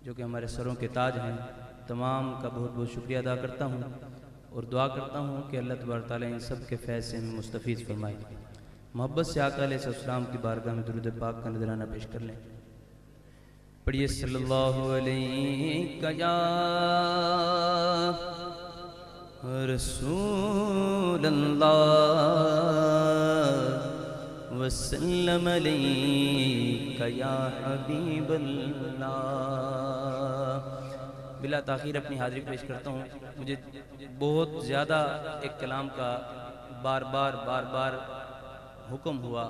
جو کہ ہمارے سروں کے تاج ہیں، تمام کا بہت بہت شکریہ ادا کرتا ہوں اور دعا کرتا ہوں کہ اللہ تبارک تعالیٰ ان سب کے فیض سے ہمیں مستفیض فرمائے۔ محبت سے آقا علیہ السلام کی بارگاہ میں درود پاک کا نذرانہ پیش کر لیں۔ پڑھیے صلی اللہ علیہ یا رسول اللہ وسلم علیک یا حبیب اللہ۔ بلا تاخیر اپنی حاضری پیش کرتا ہوں۔ مجھے بہت زیادہ ایک کلام کا بار بار حکم ہوا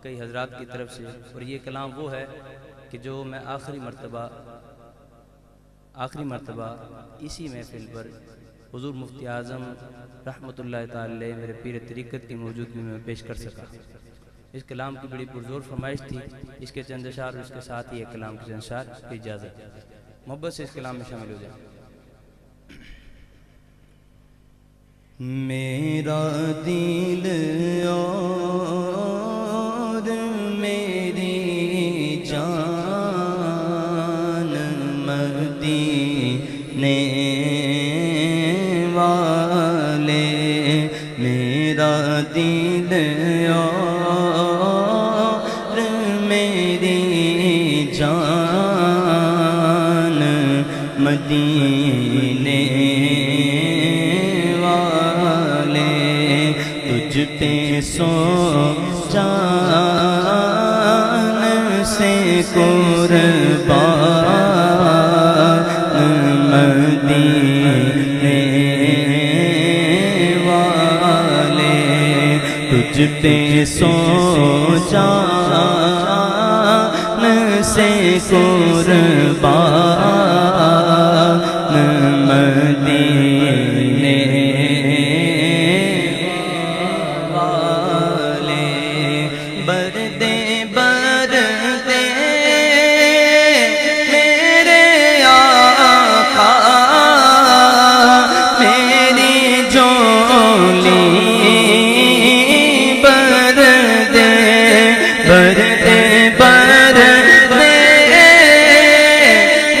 کئی حضرات کی طرف سے، اور یہ کلام وہ ہے کہ جو میں آخری مرتبہ اسی محفل پر حضور مفتی اعظم رحمۃ اللہ تعالی میرے پیر طریقت کی موجودگی میں پیش کر سکا۔ اس کلام کی بڑی پرزور فرمائش تھی، اس کے چند اشعار اور اس کے ساتھ ہی ایک کلام کے چند اشعار کی اجازت۔ محبت سے اس کلام میں شامل ہو جائیں۔ میرا دل اور میری جان مدینے والے، میرا دل اور میری جان مدینے والے، تجھ پہ سو جان سے قربان مدینے والے، تجھ پہ سو جان سے قربان مدینے والے، بردے بردے میرے آقا میری جولی، بردے بردے بردے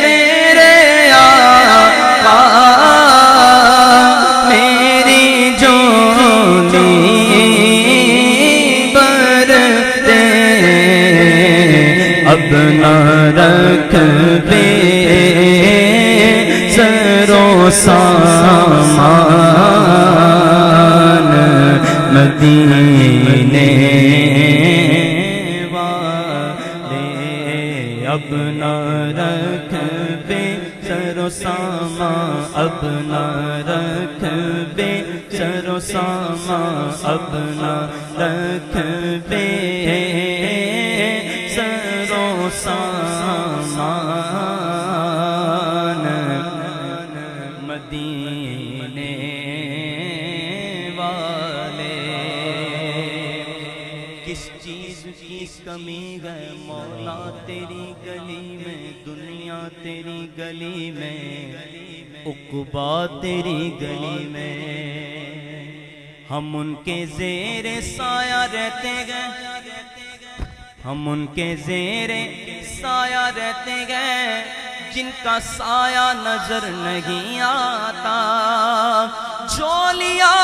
میرے آقا میری جولی، بردے اب نہ رکھ بے سرو سامان مدینے والے، اب نہ رکھ بے سرو سامان، اب نہ رکھ بے سرو سامان، اب نہ رکھ بے سرو سامان مدینے والے۔ کس چیز کی کمی ہے مولا تیری گلی میں، دنیا تیری گلی میں، عقبا تیری گلی میں، ہم ان کے زیر سایہ رہتے گئے، ہم ان کے زیر سایہ رہتے گئے، جن کا سایہ نظر نہیں آتا، جھولیاں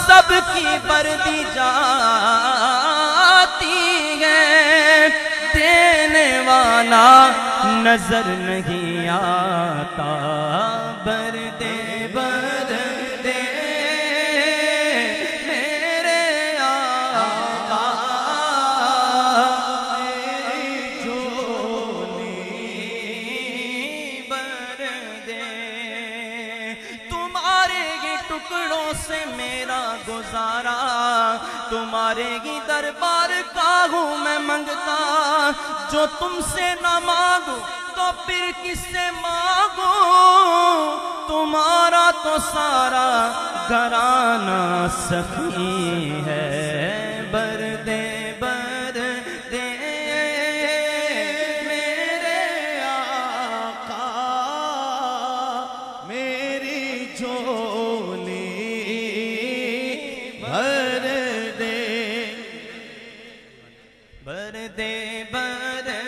سب کی بھر دی جاتی ہے، دینے والا نظر نہیں آتا، بردے بردے میرے آقا جولی، بردے تمہارے ہی ٹکڑوں سے میرا گزارا، تمہارے ہی دربار کا ہوں میں منگتا، جو تم سے نہ مانگو تو پھر کس سے مانگو، تمہارا تو سارا گھرانہ سخی ہے، بردے بردے میرے آقا میری جولی، بردے بردے بردے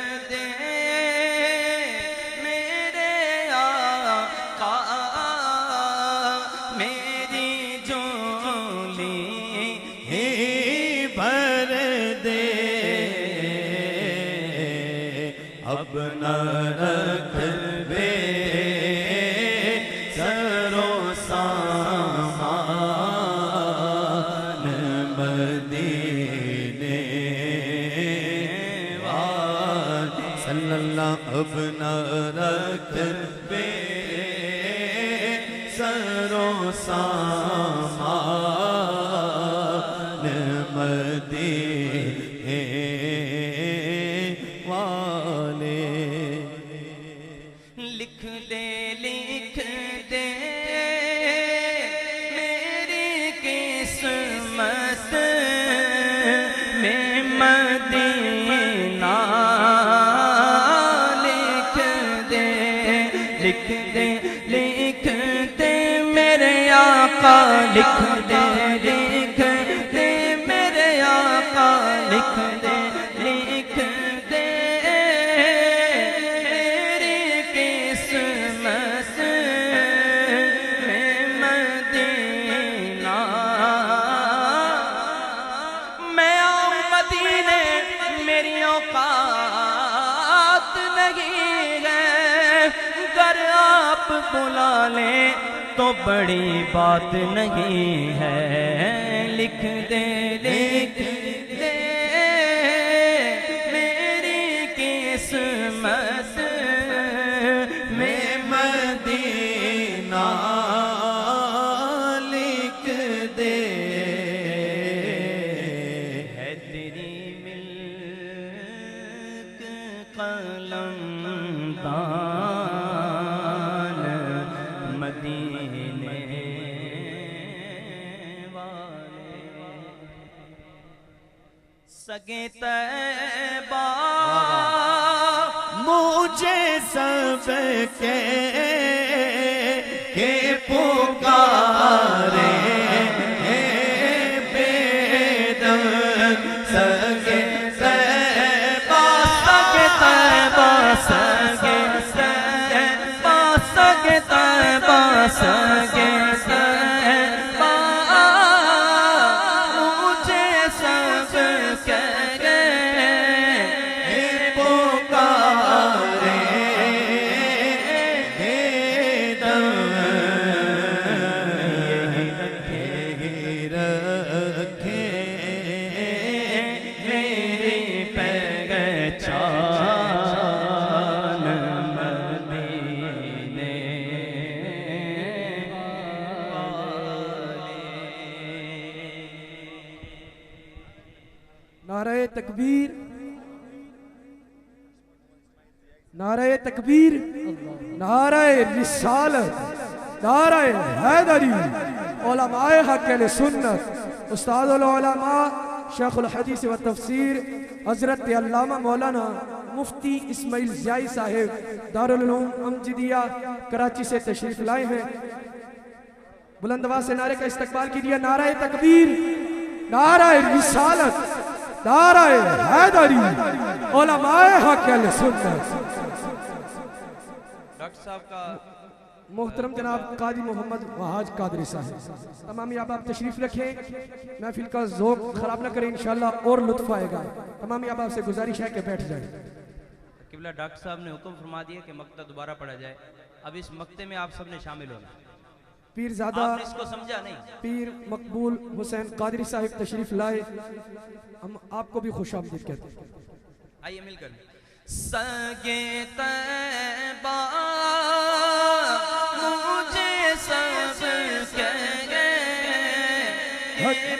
اپنا رکھ بے سرو سامان مدینے والے صلی اللہ اپنا رکھ بے سرو سامان مدینے والے لکھ دے میری قسمت میں مدینہ لکھ دے میرے آقا لکھ دے میرے آقا لکھ دے میری قسمت میں مدینہ میں آؤں مدینے میری اوقات نہیں ہے گر آپ بلا لیں تو بڑی بات نہیں ہے لکھ دے میری قسمت میں مدینہ لکھ دے ہے تیری ملک قلم دان مدینے والے سگے طیبہ مجھے سب کے پکارے بے دم سگے طیبہ سگے طیبہ سگے طیبہ سگے طیبہ سگے طیبہ مجھے سب کہے پکارے دم یہی رکھے میری پہچان مدینے نعرہ تکبیر نعرہ تکبیر نعرہ رسالت نعرہ حیدری علماء حق اہل سنت استاد العلماء شیخ الحدیث و تفسیر حضرت علامہ مولانا مفتی اسماعیل ضیائی صاحب دارالعلوم امجدیہ کراچی سے تشریف لائے ہیں بلند آواز سے نعرے کا استقبال کیجیے نعرہ تکبیر نعرہ رسالت نعرہ حیدری علماء حق اہل سنت ڈاکٹر صاحب کا محترم جناب قاضی محمد وحاج قادری صاحب تمامی احباب تشریف رکھیں محفل کا ذوق خراب نہ کریں انشاءاللہ اور لطف آئے گا تمامی احباب سے گزارش ہے کہ بیٹھ جائیں قبلہ ڈاکٹر صاحب نے حکم فرما دیا کہ مقطع دوبارہ پڑھا جائے اب اس مقطع میں آپ سب نے شامل ہونا پیر زادہ آپ نے اس کو سمجھا نہیں پیر مقبول حسین قادری صاحب تشریف لائے ہم آپ کو بھی خوش آمدید کہتے ہیں آئیے مل کر سگے طیبہ مجھے سب کہے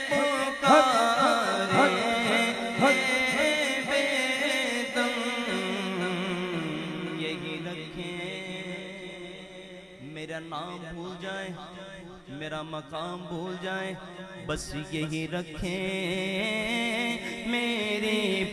پکارے بے دم یہی رکھیں میرا نام بھول جائیں میرا مقام بھول جائیں بس یہی رکھیں میری